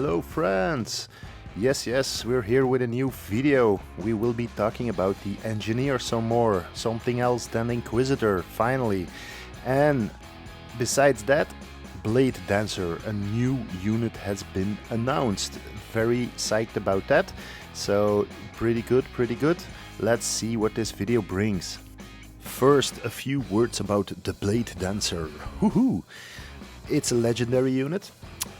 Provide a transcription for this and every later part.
Hello friends! Yes, we're here with a new video. We will be talking about the Engineer some more, something else than Inquisitor, finally. And besides that, Blade Dancer, a new unit has been announced. Very psyched about that. So pretty good. Let's see what this video brings. First, a few words about the Blade Dancer. Woohoo! It's a legendary unit.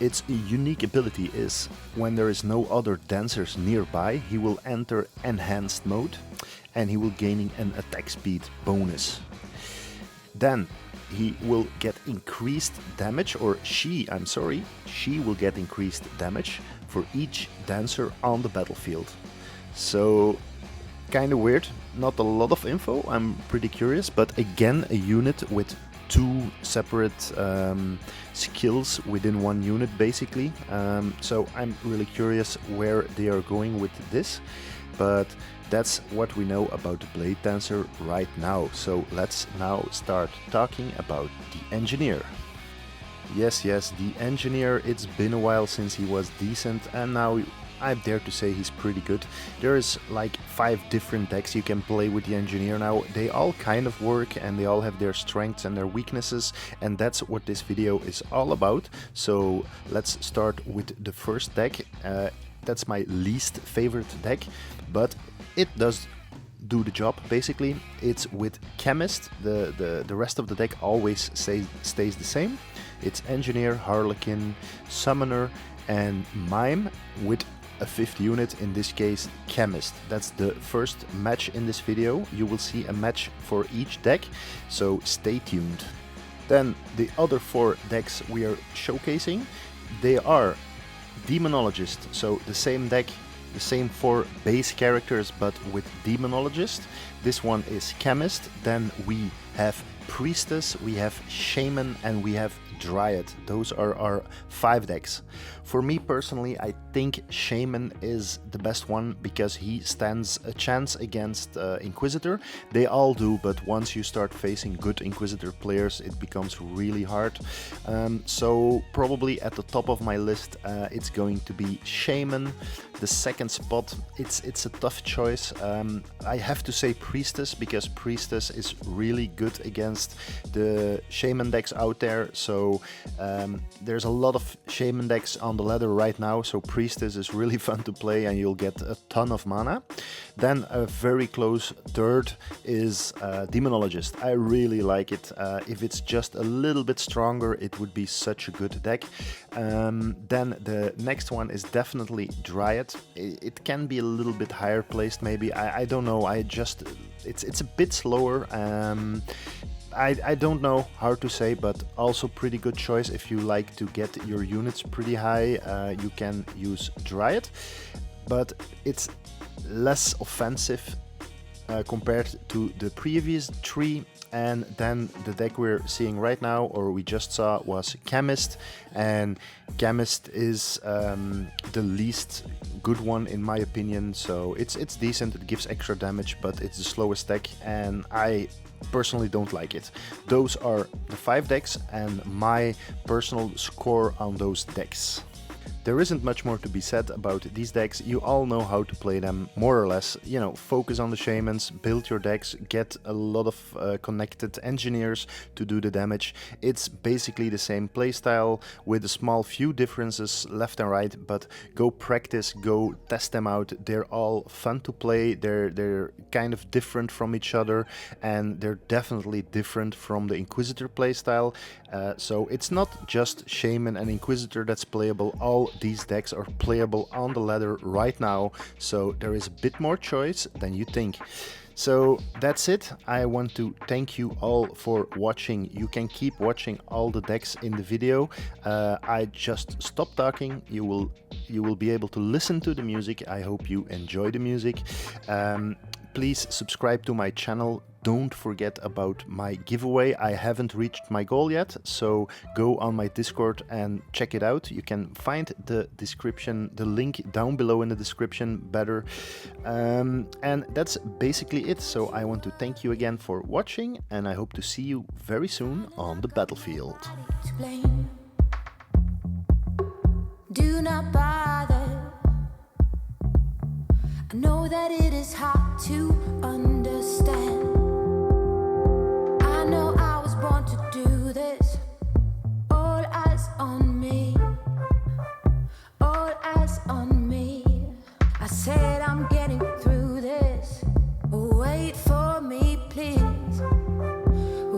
Its unique ability is when there is no other dancers nearby, he will enter enhanced mode and he will gaining an attack speed bonus. Then he will get increased damage, or she will get increased damage for each dancer on the battlefield. So kind of weird, not a lot of info, I'm pretty curious, but again a unit with two separate skills within one unit basically, so I'm really curious where they are going with this, but that's what we know about the Blade Dancer right now. So let's now start talking about the Engineer. Yes, the Engineer, it's been a while since he was decent, and now I dare to say he's pretty good. There's like 5 different decks you can play with the Engineer now. They all kind of work and they all have their strengths and their weaknesses, and that's what this video is all about. So let's start with the first deck. That's my least favorite deck, but it does do the job basically. It's with Chemist. The rest of the deck always stays the same. It's Engineer, Harlequin, Summoner and Mime with a 5th unit, in this case Chemist. That's the first match in this video. You will see a match for each deck, so stay tuned. Then the other 4 decks we are showcasing, they are Demonologist, so the same deck, the same 4 base characters but with Demonologist. This one is Chemist. Then we have Priestess, we have Shaman and we have Dryad. Those are our 5 decks. For me personally, I think Shaman is the best one because he stands a chance against Inquisitor. They all do, but once you start facing good Inquisitor players, it becomes really hard. So probably at the top of my list, it's going to be Shaman. The second spot, it's a tough choice. I have to say Priestess, because Priestess is really good against the Shaman decks out there. So there's a lot of Shaman decks on the ladder right now, so Priestess is really fun to play and you'll get a ton of mana. Then a very close third is Demonologist. I really like it. If it's just a little bit stronger, it would be such a good deck. Then the next one is definitely Dryad. It can be a little bit higher placed maybe, I don't know, it's a bit slower. I don't know how to say, but also pretty good choice. If you like to get your units pretty high, you can use Dryad, but it's less offensive compared to the previous 3. And then the deck we're seeing right now, or we just saw, was Chemist, and Chemist is the least good one in my opinion. So it's decent, it gives extra damage, but it's the slowest deck and I personally don't like it. Those are the 5 decks and my personal score on those decks. There isn't much more to be said about these decks. You all know how to play them, more or less. You know, focus on the Shamans, build your decks, get a lot of connected Engineers to do the damage. It's basically the same playstyle with a small few differences left and right, but go practice, go test them out. They're all fun to play, they're kind of different from each other, and they're definitely different from the Inquisitor playstyle. So it's not just Shaman and Inquisitor that's playable. All these decks are playable on the ladder right now, so there is a bit more choice than you think. So that's it. I want to thank you all for watching. You can keep watching all the decks in the video. I just stopped talking. You will be able to listen to the music. I hope you enjoy the music. Please subscribe to my channel. Don't forget about my giveaway. I haven't reached my goal yet, so go on my Discord and check it out. You can find the link down below in the description better. And that's basically it. So I want to thank you again for watching, and I hope to see you very soon on the battlefield. Do not not bother. I know that it is hard to understand. I know I was born to do this. All eyes on me. All eyes on me. I said I'm getting through this. Wait for me, please.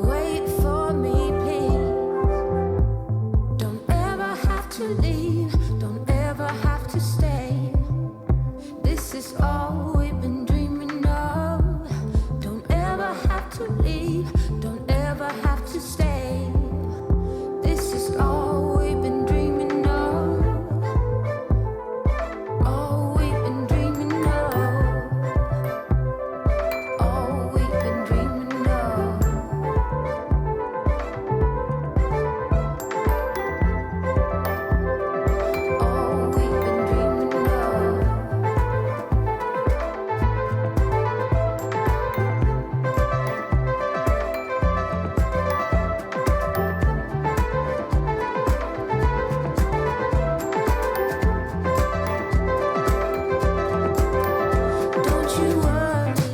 Wait for me, please. Don't ever have to leave. Don't ever have to stay. This is all we've been dreaming of. Don't ever have to leave. Don't ever have to stay. This is all we've been dreaming of. All we've been dreaming of. All we've been dreaming of. All we've been dreaming of. Don't you worry.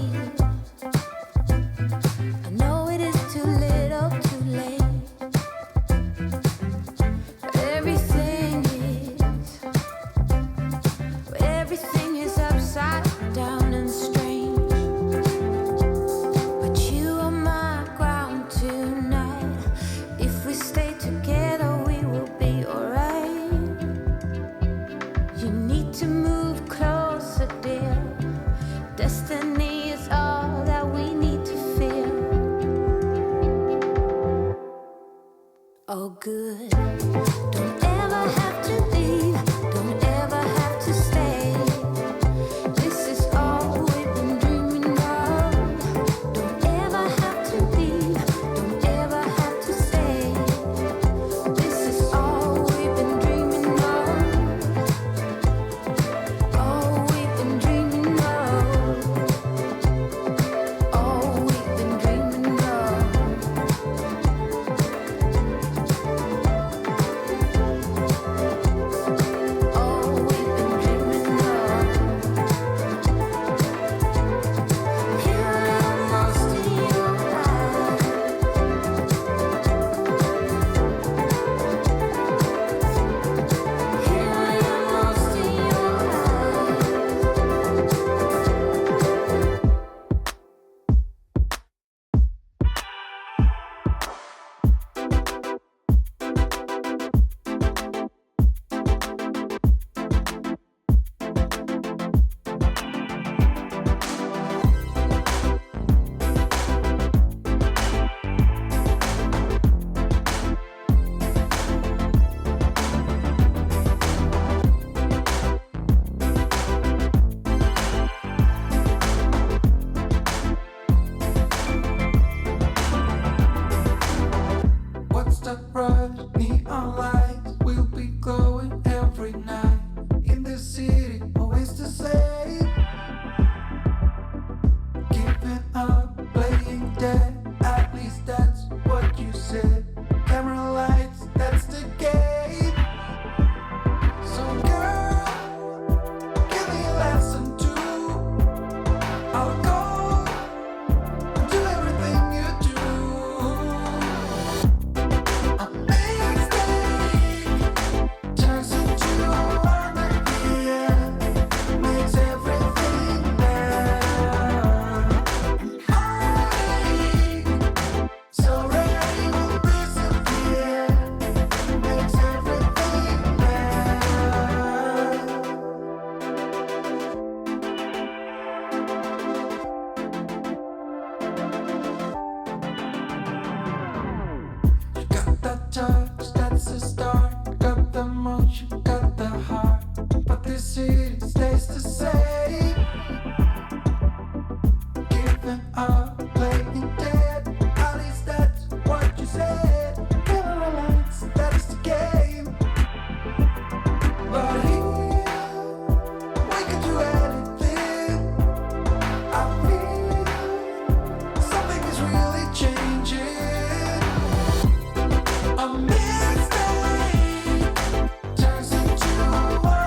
I know it is too little, too late. But everything is upside down and strange. But you are my ground tonight. If we stay together, we will be alright. You need to move closer, dear. Destiny is all that we need to feel. Oh, good. Don't ever have to leave. Don't ever have to stay. This is all we've been dreaming of. Don't ever have to leave. Don't ever have to stay. This is all we've been dreaming of. All we've been dreaming of. All we've been dreaming of. All we've been dreaming of. Here I am lost in your eyes. Here I am lost in your eyes. What's that rush? Neon lights will be glowing every night. In the city, always the same. Giving up, playing dead. At least that's what you said. Camera lights, that's the game. So girl, give me a lesson too. I'll go and do everything you do. A mistake turns into a wonder, yeah. Makes everything better. Heartache, so rare it will disappear. Makes everything better. You got that touch, that's the start. Got the motion, got the heart. But this city stays the same. Giving up, playing dead. At least that's what you said. Camera lights, that is the game. But here, we can do anything. I feel something is really changing. A mistake turns into a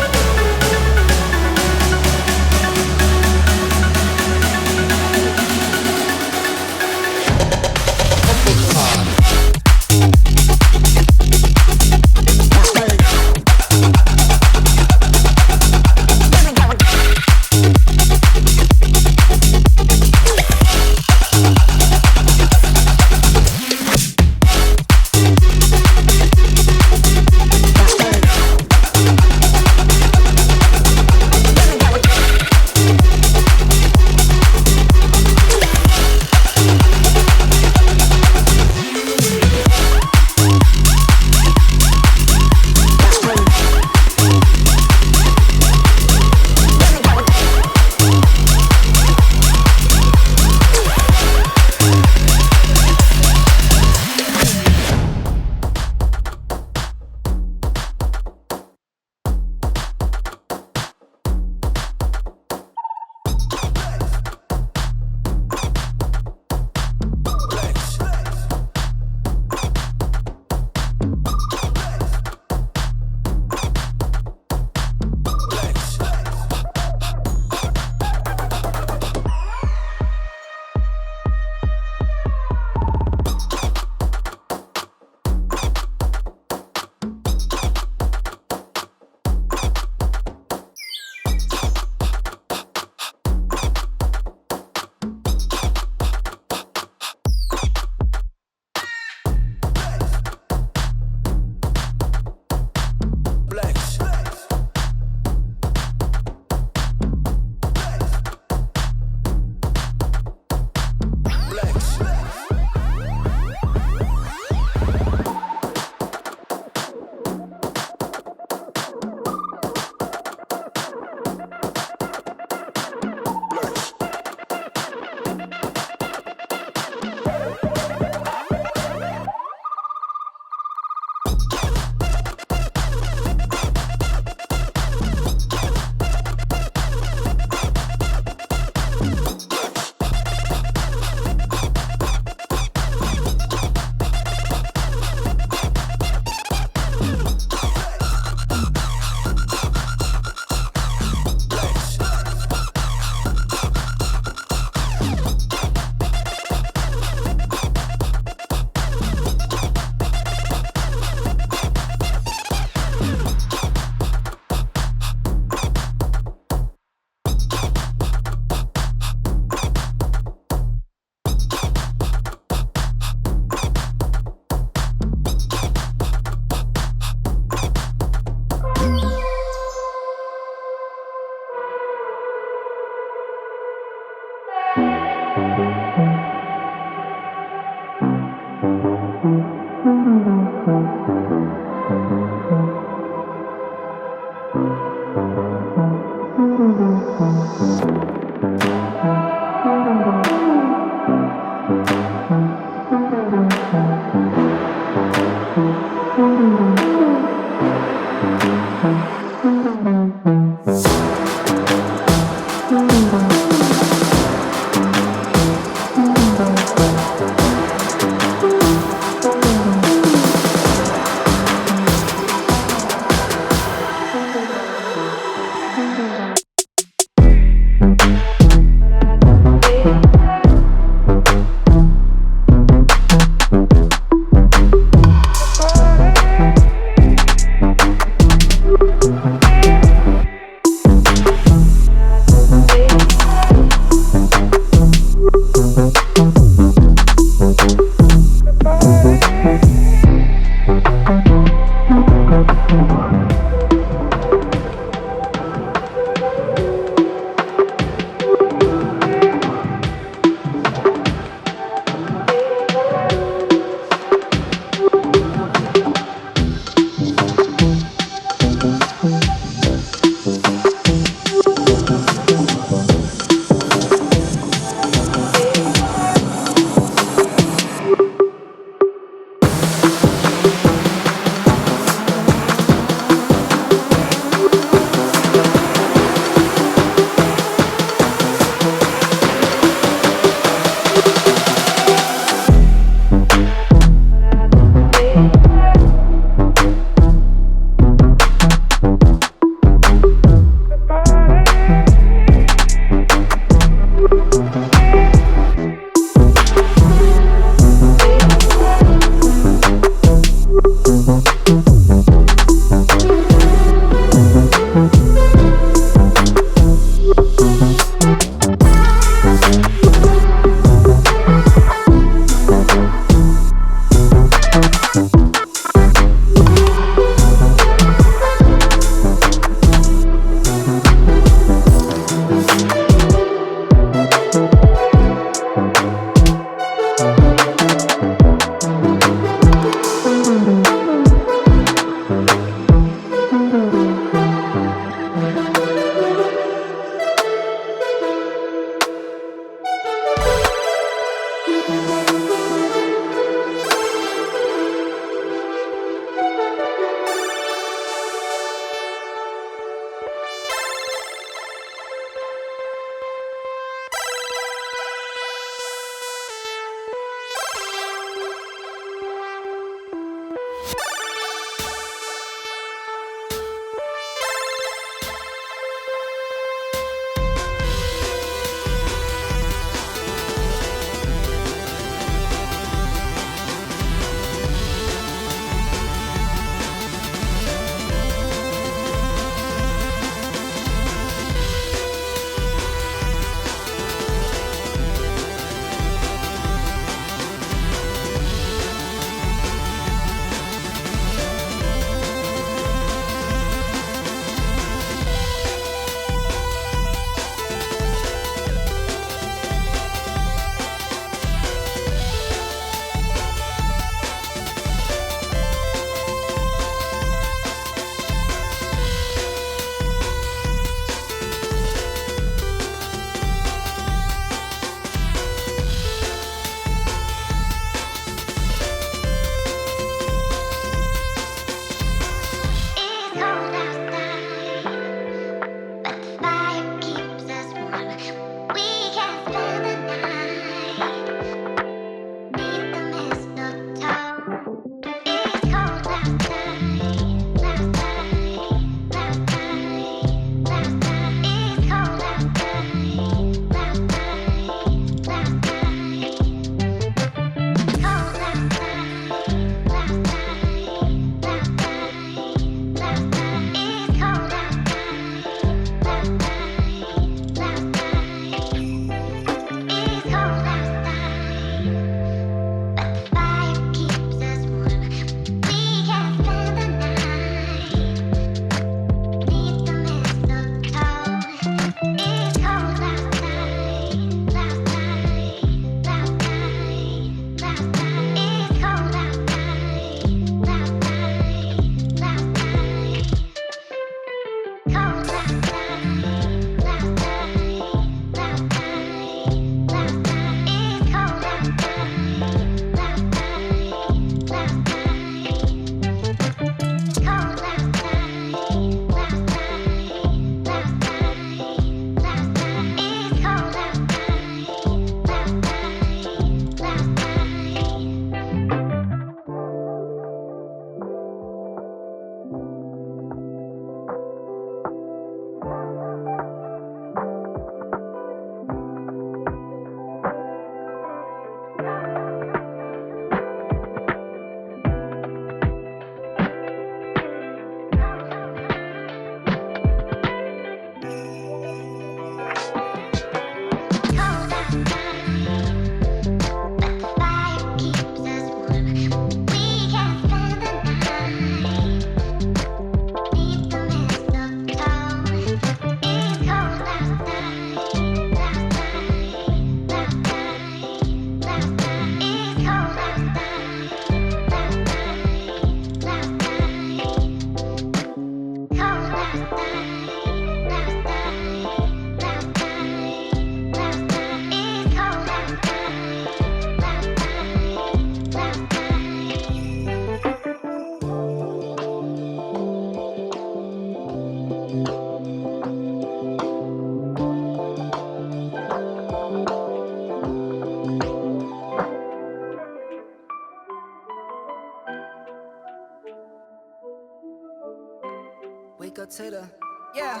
Wake up to the, yeah.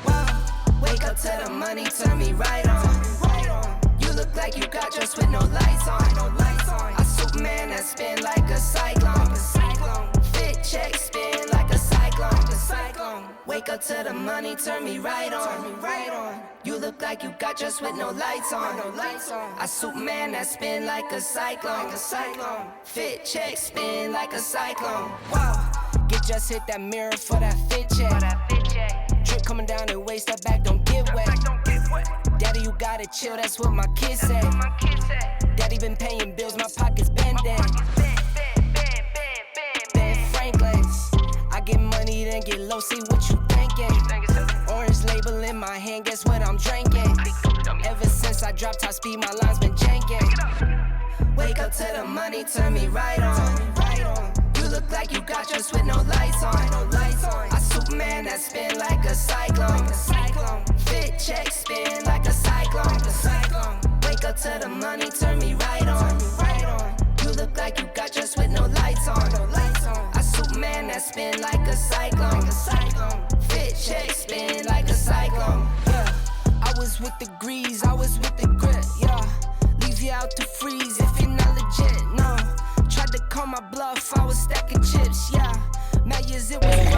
Wow. Wake up to the money, turn me right on. You look like you got dressed with no lights on. A Superman that spin like a cyclone. Fit check, spin like a cyclone. Wake up to the money, turn me right on. You look like you got dressed with no lights on. A Superman that spin like a cyclone. Fit check, spin like a cyclone. Wow. Get just hit that mirror for that fit check. Drip coming down the waist, that back don't get wet. Daddy, you gotta chill, that's what my kids say. Daddy been paying bills, my pockets bending. Ben Franklin's. I get money, then get low, see what you thinking. Orange label in my hand, guess what I'm drinking. Ever since I dropped top speed, my line's been janking. Wake up to the money, turn me right on. You look like you got dressed with no lights on. A Superman that spin like a cyclone. Fit check, spin like a cyclone. Wake up to the money, turn me right on. You look like you got dressed with no lights on. A Superman that spin like a cyclone. Fit check, spin like a cyclone. Yeah, I was with the grease, I was with the grit. Yeah, leave you out to freeze if you're not legit. No, tried to call my bluff, I was stacking chips. Yeah, Mayors, it was